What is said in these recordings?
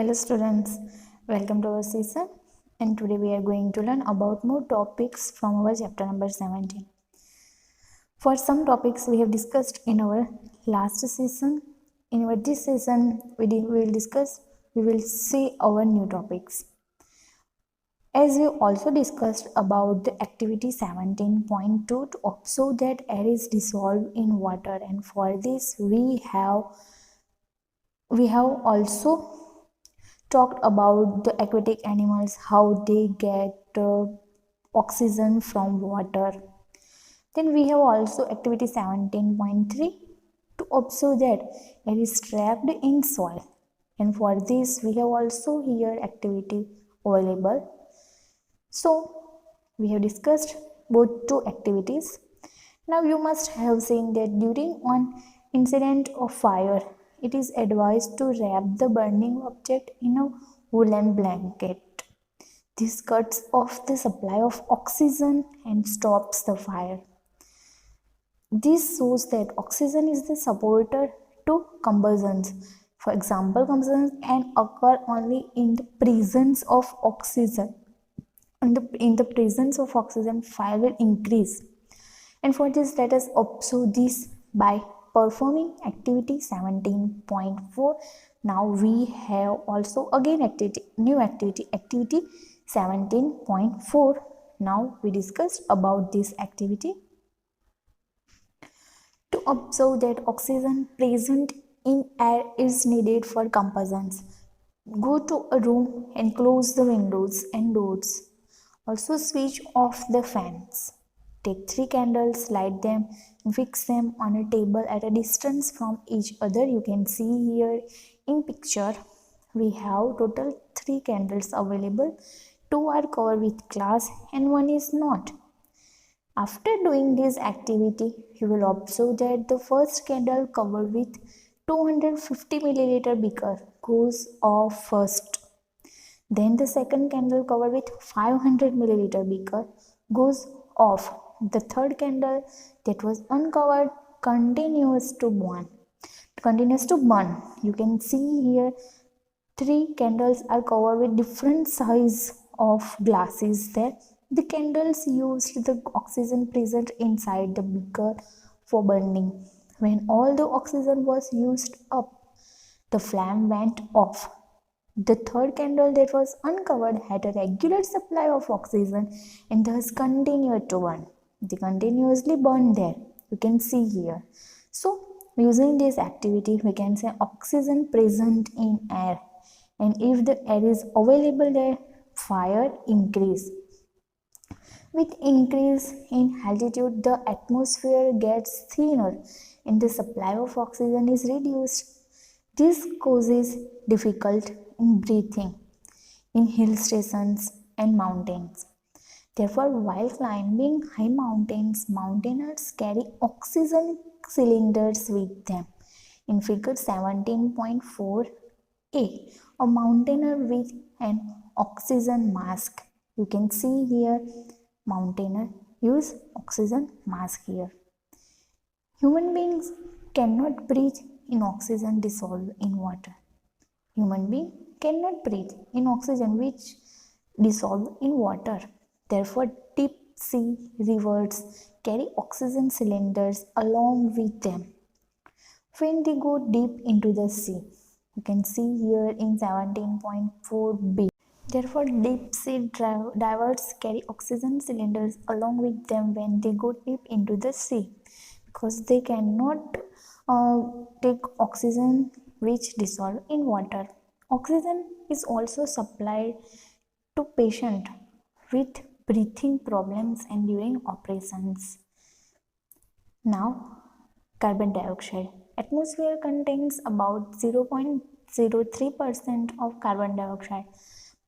Hello students, welcome to our session, and today we are going to learn about more topics from our chapter number 17. For some topics we have discussed in our last session. In our this session we will see our new topics. As we also discussed about the activity 17.2 to observe that air is dissolved in water, and for this we have also talked about the aquatic animals, how they get oxygen from water. Then we have also activity 17.3 to observe that air is trapped in soil, and for this we have also here activity available. So we have discussed both two activities. Now you must have seen that during an incident of fire, it is advised to wrap the burning object in a woolen blanket. This cuts off the supply of oxygen and stops the fire. This shows that oxygen is the supporter to combustions. For example, combustions can occur only in the presence of oxygen. In the presence of oxygen, fire will increase. And for this, let us observe this by performing activity 17.4. Now we have also again new activity 17.4. Now we discussed about this activity. To observe that oxygen present in air is needed for combustions, go to a room and close the windows and doors. Also switch off the fans. Take 3 candles, light them, and fix them on a table at a distance from each other. You can see here in picture we have total 3 candles available. 2 are covered with glass and 1 is not. After doing this activity, you will observe that the first candle covered with 250 milliliter beaker goes off first. Then the second candle covered with 500 milliliter beaker goes off. The third candle that was uncovered continues to burn. You can see here 3 candles are covered with different size of glasses there. The candles used the oxygen present inside the beaker for burning. When all the oxygen was used up, the flame went off. The third candle that was uncovered had a regular supply of oxygen and thus continued to burn. They continuously burned there. You can see here. So, using this activity, we can say oxygen present in air. And if the air is available there, fire increase. With increase in altitude, the atmosphere gets thinner and the supply of oxygen is reduced. This causes difficulty in breathing in hill stations and mountains. Therefore, while climbing high mountains, mountaineers carry oxygen cylinders with them. In figure 17.4a, a mountaineer with an oxygen mask. You can see here, mountaineer use oxygen mask here. Human beings cannot breathe in oxygen dissolved in water. Human being cannot breathe in oxygen which dissolved in water. Therefore, deep sea rivers carry oxygen cylinders along with them. When they go deep into the sea, you can see here in 17.4b. Therefore, deep sea divers carry oxygen cylinders along with them when they go deep into the sea, because they cannot take oxygen which dissolve in water. Oxygen is also supplied to patients with breathing problems and during operations. Now, carbon dioxide. Atmosphere contains about 0.03% of carbon dioxide.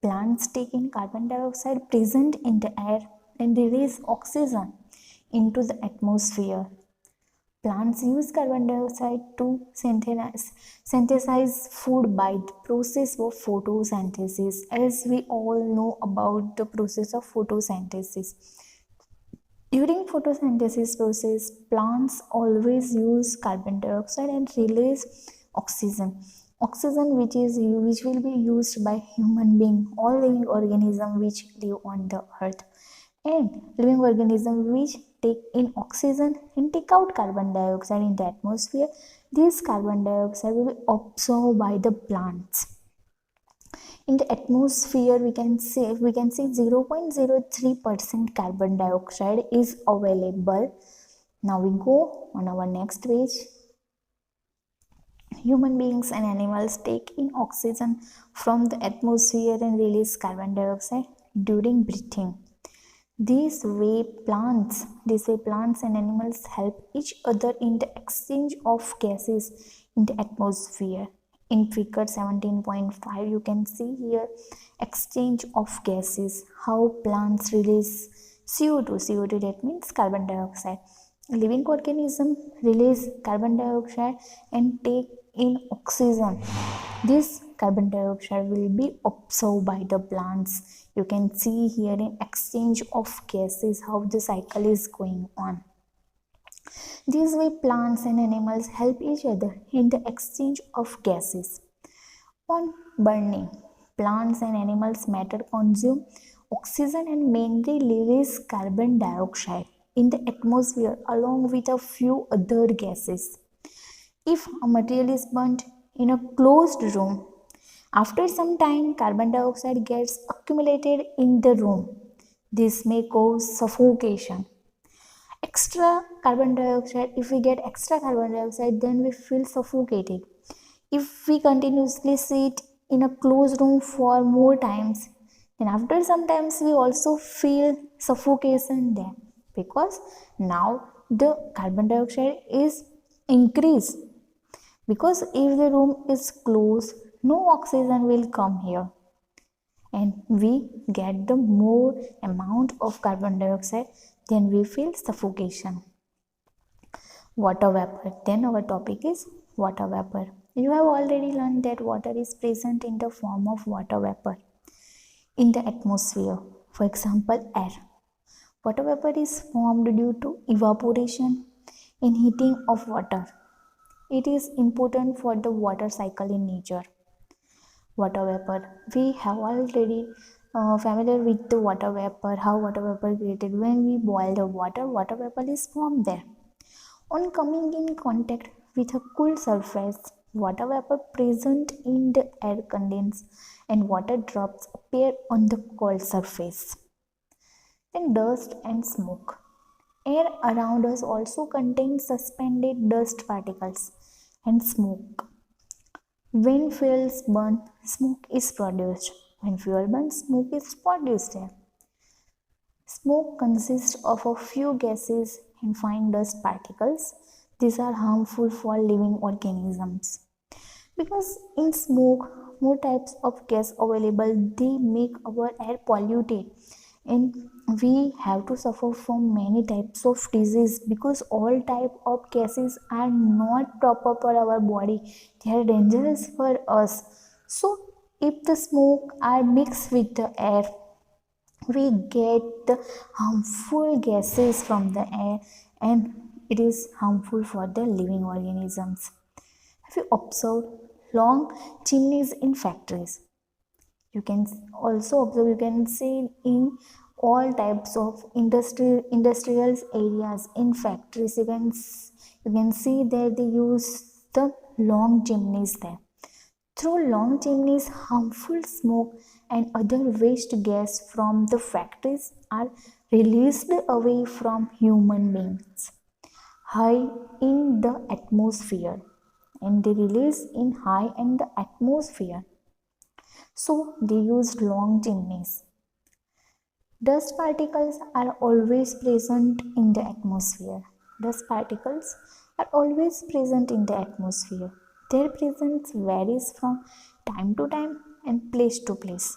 Plants take in carbon dioxide present in the air and release oxygen into the atmosphere. Plants use carbon dioxide to synthesize food by the process of photosynthesis. As we all know about the process of photosynthesis. During photosynthesis process, plants always use carbon dioxide and release oxygen. oxygen which will be used by human being, all living organism which live on the earth, and living organism which take in oxygen and take out carbon dioxide in the atmosphere. This carbon dioxide will be absorbed by the plants. In the atmosphere we can see 0.03% carbon dioxide is available. Now we go on our next page. Human beings and animals take in oxygen from the atmosphere and release carbon dioxide during breathing. This way plants and animals help each other in the exchange of gases in the atmosphere. In figure 17.5 you can see here exchange of gases, how plants release CO2, that means carbon dioxide. Living organism release carbon dioxide and take in oxygen. This carbon dioxide will be absorbed by the plants. You can see here in exchange of gases how the cycle is going on. This way plants and animals help each other in the exchange of gases. On burning, plants and animals matter consume oxygen and mainly release carbon dioxide in the atmosphere along with a few other gases. If a material is burnt in a closed room, after some time carbon dioxide gets accumulated in the room. This may cause suffocation. If we get extra carbon dioxide, then we feel suffocated. If we continuously sit in a closed room for more times, then after some times we also feel suffocation there, because now the carbon dioxide is increased. Because if the room is closed, no oxygen will come here and we get the more amount of carbon dioxide, then we feel suffocation. Water vapor. Then our topic is water vapor. You have already learned that water is present in the form of water vapor in the atmosphere. For example, air. Water vapor is formed due to evaporation and heating of water. It is important for the water cycle in nature. Water vapor. We have already familiar with the water vapor, how water vapor created. When we boil the water, water vapor is formed there. On coming in contact with a cool surface, water vapor present in the air condense and water drops appear on the cold surface. Then dust and smoke. Air around us also contains suspended dust particles and smoke. When fuels burn, smoke is produced. When fuel burns, smoke is produced there. Smoke consists of a few gases and fine dust particles. These are harmful for living organisms. Because in smoke, more types of gas available, they make our air polluted. And we have to suffer from many types of disease, because all type of gases are not proper for our body. They are dangerous for us. So if the smoke are mixed with the air, we get the harmful gases from the air and it is harmful for the living organisms. Have you observed long chimneys in factories? You can also observe, you can see in all types of industrial areas, in factories, you can see that they use the long chimneys there. Through long chimneys, harmful smoke and other waste gas from the factories are released away from human beings high in the atmosphere, and they release in high in the atmosphere. So they used long chimneys. Dust particles are always present in the atmosphere. Dust particles are always present in the atmosphere. Their presence varies from time to time and place to place.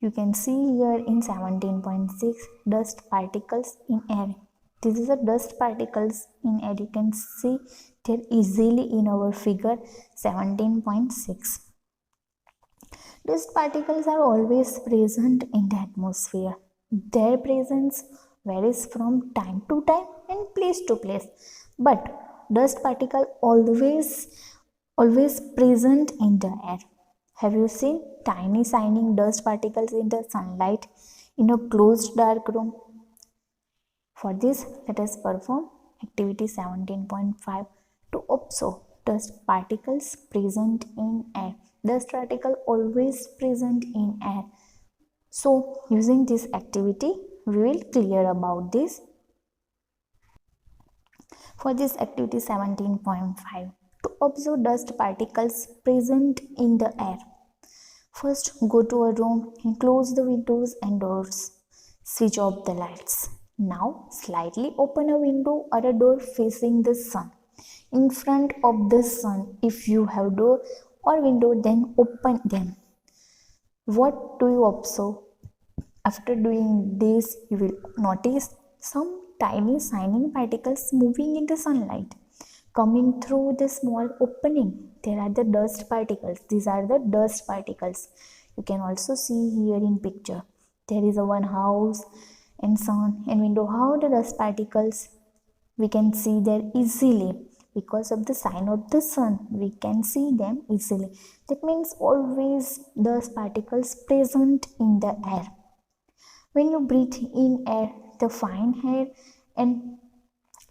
You can see here in 17.6 dust particles in air. This is the dust particles in air. You can see there easily in our figure 17.6. Dust particles are always present in the atmosphere. Their presence varies from time to time and place to place. But dust particles always always present in the air. Have you seen tiny shining dust particles in the sunlight in a closed dark room? For this, let us perform activity 17.5 to observe dust particles present in air. Dust particle always present in air. So, using this activity, we will clear about this. For this activity 17.5 to observe dust particles present in the air. First, go to a room and close the windows and doors. Switch off the lights. Now, slightly open a window or a door facing the sun. In front of the sun, if you have door or window, then open them. What do you observe? After doing this, you will notice some tiny shining particles moving in the sunlight, coming through the small opening. There are the dust particles. These are the dust particles. You can also see here in picture. There is a one house and sun and window. How the dust particles we can see there easily because of the sign of the sun. We can see them easily. That means always dust particles present in the air. When you breathe in air, the fine air and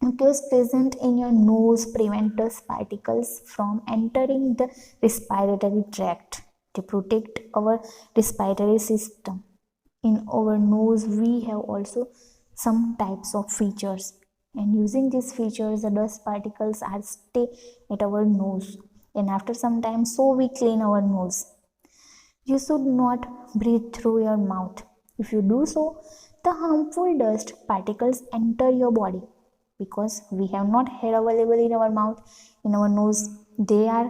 mucus present in your nose prevent dust particles from entering the respiratory tract. They protect our respiratory system. In our nose, we have also some types of features, and using these features, the dust particles are stay at our nose, and after some time, so we clean our nose. You should not breathe through your mouth. If you do so, the harmful dust particles enter your body because we have not air available in our mouth, in our nose. They are,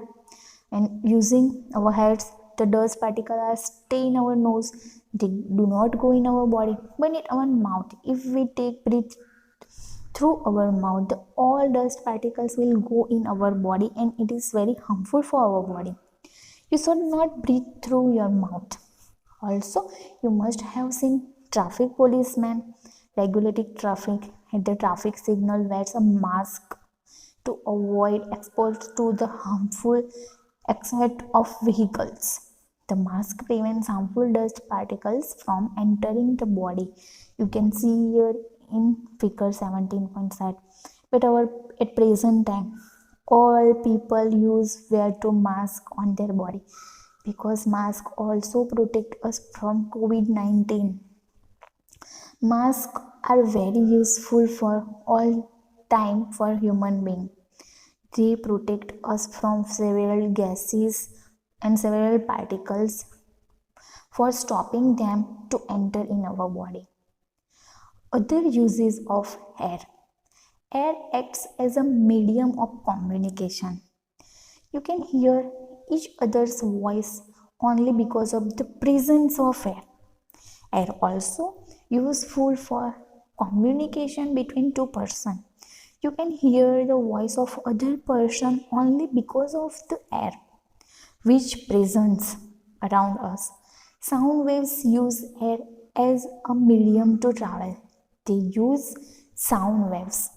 and using our heads, the dust particles are stay in our nose. They do not go in our body, but in our mouth. If we take breath through our mouth, all dust particles will go in our body, and it is very harmful for our body. You should not breathe through your mouth. Also, you must have seen traffic policemen regulating traffic at the traffic signal wears a mask to avoid exposure to the harmful exhaust of vehicles. The mask prevents harmful dust particles from entering the body. You can see here in figure 17.7. But at present time, all people wear to mask on their body because mask also protect us from COVID-19. Masks are very useful for all time for human being. They protect us from several gases and several particles for stopping them to enter in our body. Other uses of air. Air acts as a medium of communication. You can hear each other's voice only because of the presence of air. Air also useful for communication between two persons. You can hear the voice of other person only because of the air which presents around us. Sound waves use air as a medium to travel. They use sound waves.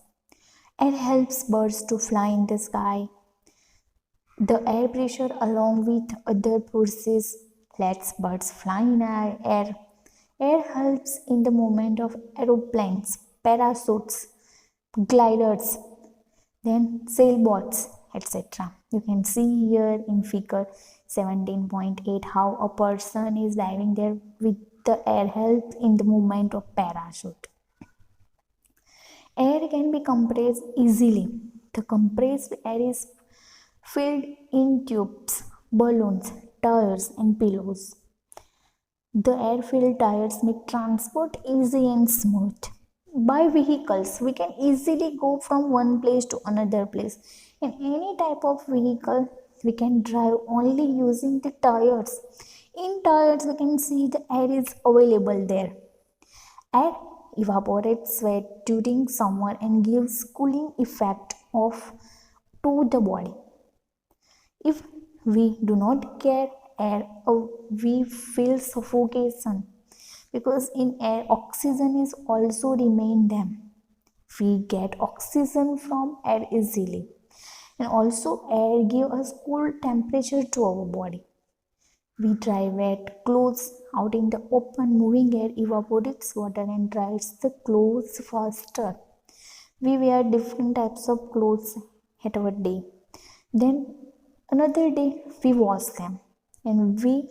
Air helps birds to fly in the sky. The air pressure along with other forces lets birds fly in air. Air helps in the movement of aeroplanes, parachutes, gliders, then sailboats, etc. You can see here in figure 17.8 how a person is diving there with the air help in the movement of parachute. Air can be compressed easily. The compressed air is filled in tubes, balloons, tires, and pillows. The air-filled tires make transport easy and smooth. By vehicles, we can easily go from one place to another place. In any type of vehicle, we can drive only using the tires. In tires, we can see the air is available there. Air evaporates sweat during summer and gives cooling effect to the body. If we do not get air, we feel suffocation because in air oxygen is also remain them. We get oxygen from air easily. And also air give us cool temperature to our body. We dry wet clothes out in the open. Moving air evaporates water and dries the clothes faster. We wear different types of clothes at our day. Then another day we wash them and we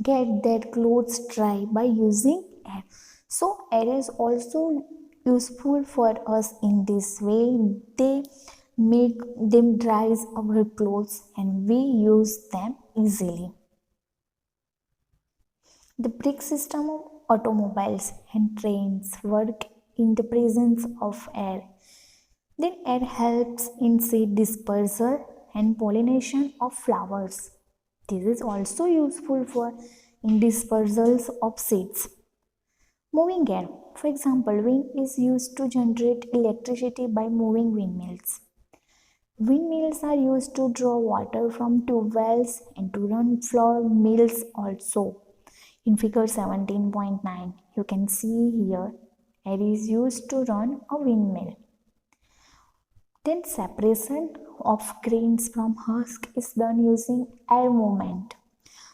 get that clothes dry by using air. So air is also useful for us in this way. They make them dries our clothes and we use them easily. The brake system of automobiles and trains work in the presence of air. Then air helps in seed dispersal and pollination of flowers. This is also useful for in dispersals of seeds. Moving air. For example, wind is used to generate electricity by moving windmills. Windmills are used to draw water from tube wells and to run flour mills also. In figure 17.9, you can see here air is used to run a windmill. Then separation of grains from husk is done using air movement.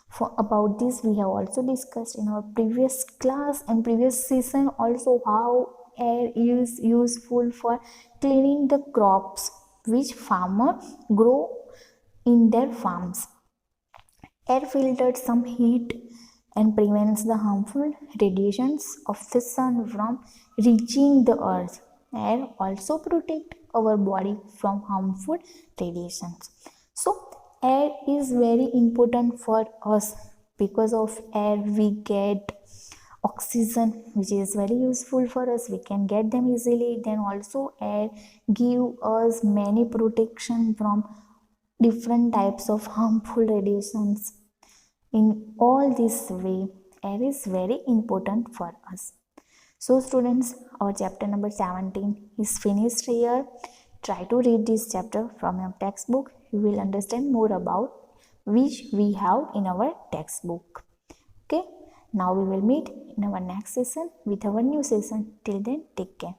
For about this we have also discussed in our previous class and previous session also how air is useful for cleaning the crops which farmers grow in their farms. Air filters some heat and prevents the harmful radiations of the sun from reaching the earth. Air also protects our body from harmful radiations. So air is very important for us. Because of air we get oxygen which is very useful for us. We can get them easily. Then also air give us many protection from different types of harmful radiations. In all this way, air is very important for us. So students, our chapter number 17 is finished here. Try to read this chapter from your textbook. You will understand more about which we have in our textbook. Okay, now we will meet in our next session with our new session. Till then, take care.